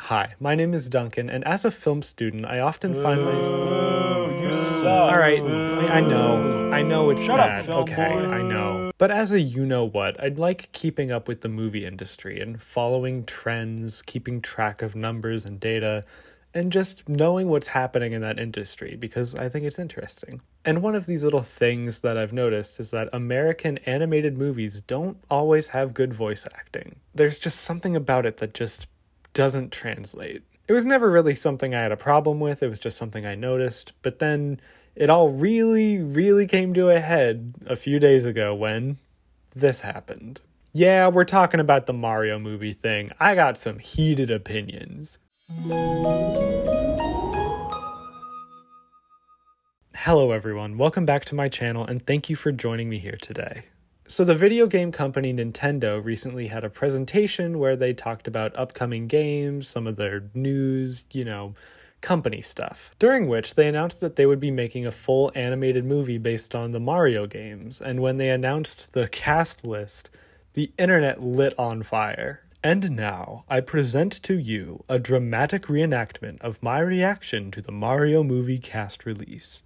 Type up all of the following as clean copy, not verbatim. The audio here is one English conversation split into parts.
Hi, my name is Duncan, and as a film student, I often find myself... You suck. Alright, I know it's Shut up, bad, film okay, boy. I know. But as a you-know-what, I'd like keeping up with the movie industry and following trends, keeping track of numbers and data, and just knowing what's happening in that industry, because I think it's interesting. And one of these little things that I've noticed is that American animated movies don't always have good voice acting. There's just something about it that just doesn't translate. It was never really something I had a problem with, it was just something I noticed, but then it all really came to a head a few days ago when this happened. Yeah, we're talking about the Mario movie thing. I got some heated opinions. Hello everyone, welcome back to my channel and thank you for joining me here today. So the video game company Nintendo recently had a presentation where they talked about upcoming games, some of their news, company stuff, during which they announced that they would be making a full animated movie based on the Mario games, and when they announced the cast list, the internet lit on fire. And now, I present to you a dramatic reenactment of my reaction to the Mario movie cast release.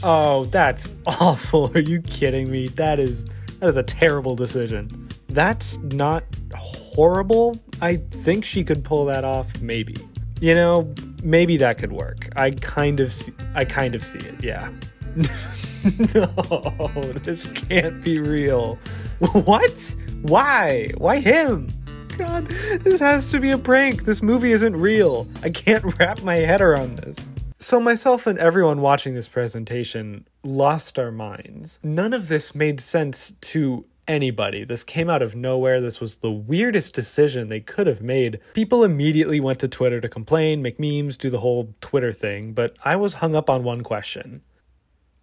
Oh, that's awful. Are you kidding me? That is a terrible decision. That's not horrible. I think she could pull that off, maybe. Maybe that could work. I kind of see it, yeah. No, this can't be real. What? Why? Why him? God, this has to be a prank. This movie isn't real. I can't wrap my head around this. So myself and everyone watching this presentation lost our minds. None of this made sense to anybody. This came out of nowhere. This was the weirdest decision they could have made. People immediately went to Twitter to complain, make memes, do the whole Twitter thing, but I was hung up on one question.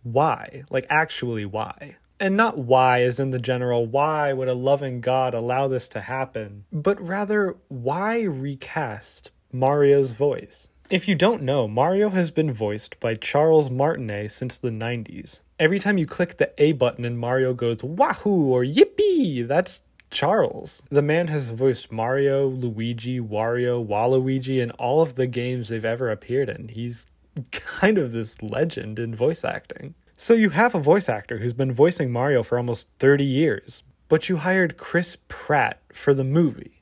Why? Like, actually, why? And not why as in the general, why would a loving God allow this to happen? But rather, why recast Mario's voice? If you don't know, Mario has been voiced by Charles Martinet since the 90s. Every time you click the A button and Mario goes wahoo or yippee, that's Charles. The man has voiced Mario, Luigi, Wario, Waluigi, and all of the games they've ever appeared in. He's kind of this legend in voice acting. So you have a voice actor who's been voicing Mario for almost 30 years, but you hired Chris Pratt for the movie.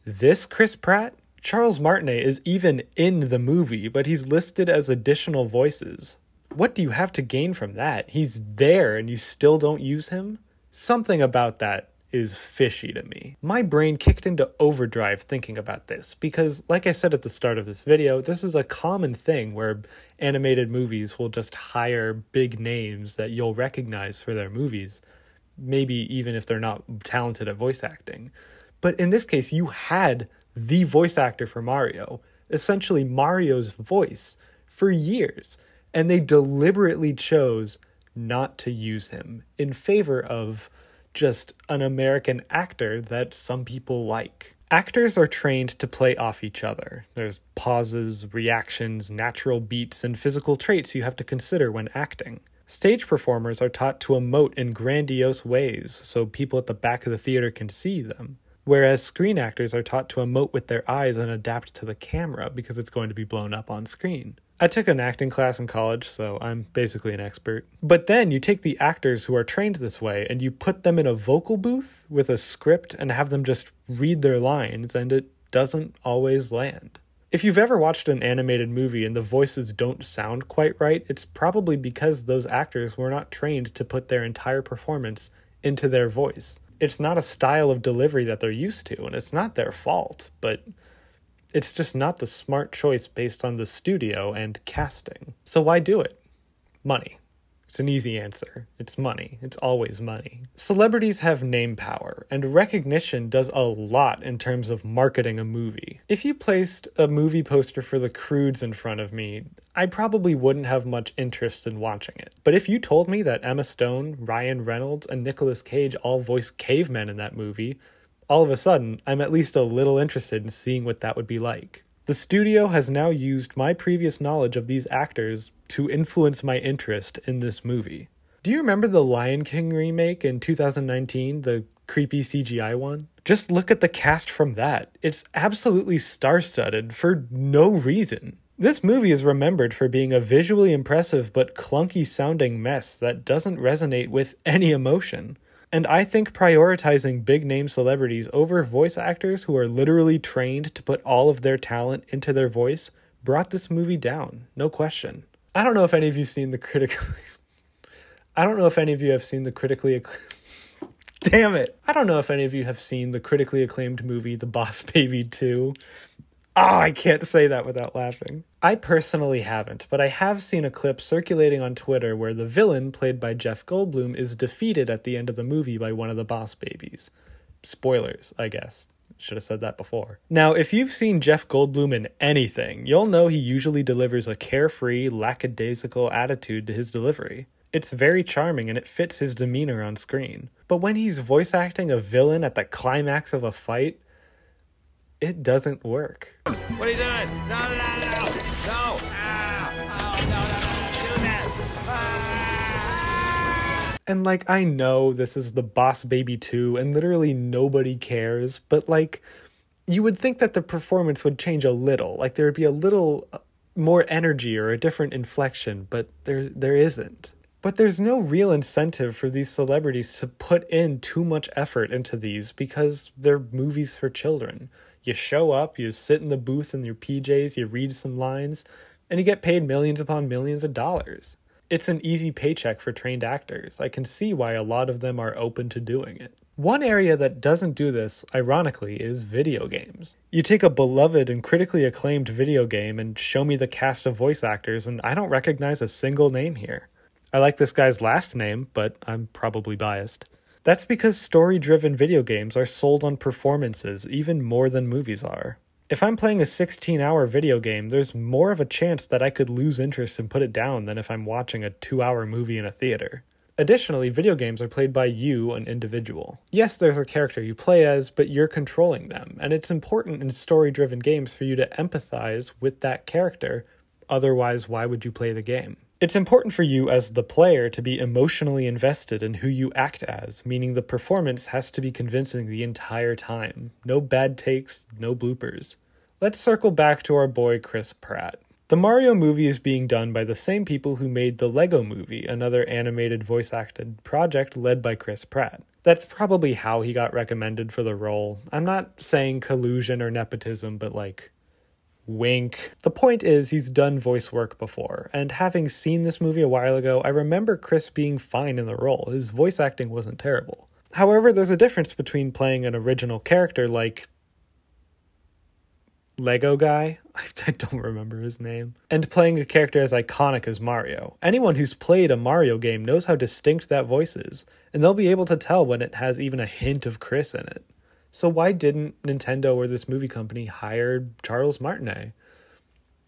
This Chris Pratt? Charles Martinet is even in the movie, but he's listed as additional voices. What do you have to gain from that? He's there and you still don't use him? Something about that is fishy to me. My brain kicked into overdrive thinking about this because, like I said at the start of this video, this is a common thing where animated movies will just hire big names that you'll recognize for their movies, maybe even if they're not talented at voice acting. But in this case, you had the voice actor for Mario, essentially Mario's voice, for years, and they deliberately chose not to use him in favor of just an American actor that some people like. Actors are trained to play off each other. There's pauses, reactions, natural beats, and physical traits you have to consider when acting. Stage performers are taught to emote in grandiose ways so people at the back of the theater can see them. Whereas screen actors are taught to emote with their eyes and adapt to the camera because it's going to be blown up on screen. I took an acting class in college, so I'm basically an expert. But then you take the actors who are trained this way and you put them in a vocal booth with a script and have them just read their lines, and it doesn't always land. If you've ever watched an animated movie and the voices don't sound quite right, it's probably because those actors were not trained to put their entire performance into their voice. It's not a style of delivery that they're used to, and it's not their fault, but it's just not the smart choice based on the studio and casting. So why do it? Money. It's an easy answer. It's money. It's always money. Celebrities have name power, and recognition does a lot in terms of marketing a movie. If you placed a movie poster for The Croods in front of me, I probably wouldn't have much interest in watching it. But if you told me that Emma Stone, Ryan Reynolds, and Nicolas Cage all voice cavemen in that movie, all of a sudden, I'm at least a little interested in seeing what that would be like. The studio has now used my previous knowledge of these actors to influence my interest in this movie. Do you remember the Lion King remake in 2019, the creepy CGI one? Just look at the cast from that. It's absolutely star-studded for no reason. This movie is remembered for being a visually impressive but clunky-sounding mess that doesn't resonate with any emotion. And I think prioritizing big-name celebrities over voice actors who are literally trained to put all of their talent into their voice brought this movie down, no question. I don't know if any of you have seen the critically acclaimed... Damn it! I don't know if any of you have seen the critically acclaimed movie The Boss Baby 2. Oh, I can't say that without laughing. I personally haven't, but I have seen a clip circulating on Twitter where the villain, played by Jeff Goldblum, is defeated at the end of the movie by one of the Boss Babies. Spoilers, I guess. Should have said that before. Now, if you've seen Jeff Goldblum in anything, you'll know he usually delivers a carefree, lackadaisical attitude to his delivery. It's very charming and it fits his demeanor on screen. But when he's voice acting a villain at the climax of a fight, it doesn't work. What are you doing? No, no, no, no, no. Do that. And like, I know this is the Boss Baby 2 and literally nobody cares, but like, you would think that the performance would change a little. Like there would be a little more energy or a different inflection, but there isn't. But there's no real incentive for these celebrities to put in too much effort into these because they're movies for children. You show up, you sit in the booth in your PJs, you read some lines, and you get paid millions upon millions of dollars. It's an easy paycheck for trained actors. I can see why a lot of them are open to doing it. One area that doesn't do this, ironically, is video games. You take a beloved and critically acclaimed video game and show me the cast of voice actors, and I don't recognize a single name here. I like this guy's last name, but I'm probably biased. That's because story-driven video games are sold on performances even more than movies are. If I'm playing a 16-hour video game, there's more of a chance that I could lose interest and put it down than if I'm watching a 2-hour movie in a theater. Additionally, video games are played by you, an individual. Yes, there's a character you play as, but you're controlling them, and it's important in story-driven games for you to empathize with that character, otherwise why would you play the game? It's important for you as the player to be emotionally invested in who you act as, meaning the performance has to be convincing the entire time. No bad takes, no bloopers. Let's circle back to our boy Chris Pratt. The Mario movie is being done by the same people who made the Lego Movie, another animated voice-acted project led by Chris Pratt. That's probably how he got recommended for the role. I'm not saying collusion or nepotism, but like, wink. The point is, he's done voice work before, and having seen this movie a while ago, I remember Chris being fine in the role. His voice acting wasn't terrible. However, there's a difference between playing an original character like Lego guy, I don't remember his name, and playing a character as iconic as Mario. Anyone who's played a Mario game knows how distinct that voice is, and they'll be able to tell when it has even a hint of Chris in it. So why didn't Nintendo or this movie company hire Charles Martinet?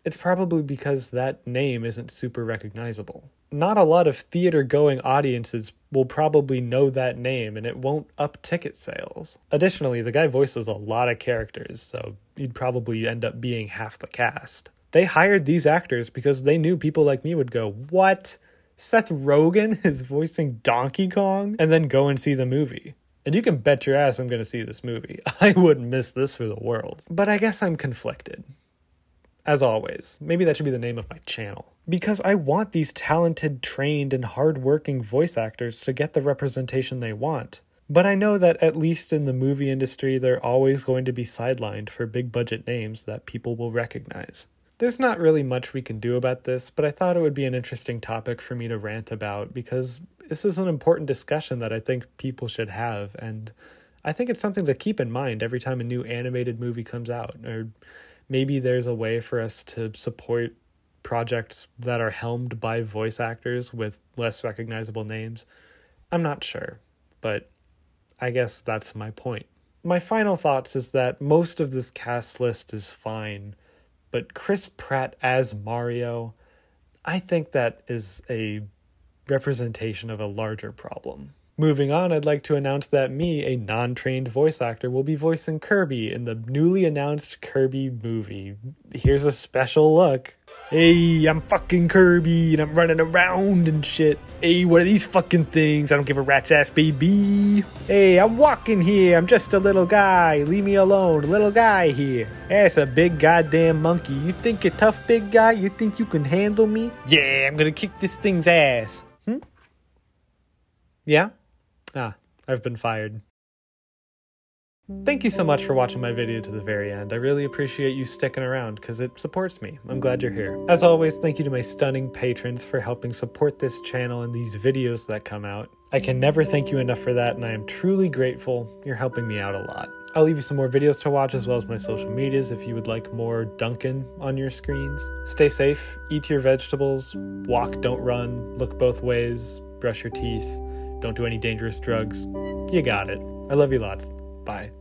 It's probably because that name isn't super recognizable. Not a lot of theater-going audiences will probably know that name, and it won't up ticket sales. Additionally, the guy voices a lot of characters, so he'd probably end up being half the cast. They hired these actors because they knew people like me would go, "What? Seth Rogen is voicing Donkey Kong?" And then go and see the movie. And you can bet your ass I'm going to see this movie. I wouldn't miss this for the world. But I guess I'm conflicted. As always, maybe that should be the name of my channel. Because I want these talented, trained, and hard-working voice actors to get the representation they want. But I know that at least in the movie industry, they're always going to be sidelined for big-budget names that people will recognize. There's not really much we can do about this, but I thought it would be an interesting topic for me to rant about because this is an important discussion that I think people should have, and I think it's something to keep in mind every time a new animated movie comes out, or maybe there's a way for us to support projects that are helmed by voice actors with less recognizable names. I'm not sure, but I guess that's my point. My final thoughts is that most of this cast list is fine, but Chris Pratt as Mario, I think that is a representation of a larger problem. Moving on, I'd like to announce that me, a non-trained voice actor, will be voicing Kirby in the newly announced Kirby movie. Here's a special look. Hey, I'm fucking Kirby and I'm running around and shit. Hey, what are these fucking things? I don't give a rat's ass, baby. Hey, I'm walking here. I'm just a little guy. Leave me alone. Little guy here. That's a big goddamn monkey. You think you're tough, big guy? You think you can handle me? Yeah, I'm gonna kick this thing's ass. Yeah? Ah, I've been fired. Thank you so much for watching my video to the very end. I really appreciate you sticking around because it supports me. I'm glad you're here. As always, thank you to my stunning patrons for helping support this channel and these videos that come out. I can never thank you enough for that, and I am truly grateful. You're helping me out a lot. I'll leave you some more videos to watch as well as my social medias if you would like more Duncan on your screens. Stay safe, eat your vegetables, walk, don't run, look both ways, brush your teeth, don't do any dangerous drugs. You got it. I love you lots. Bye.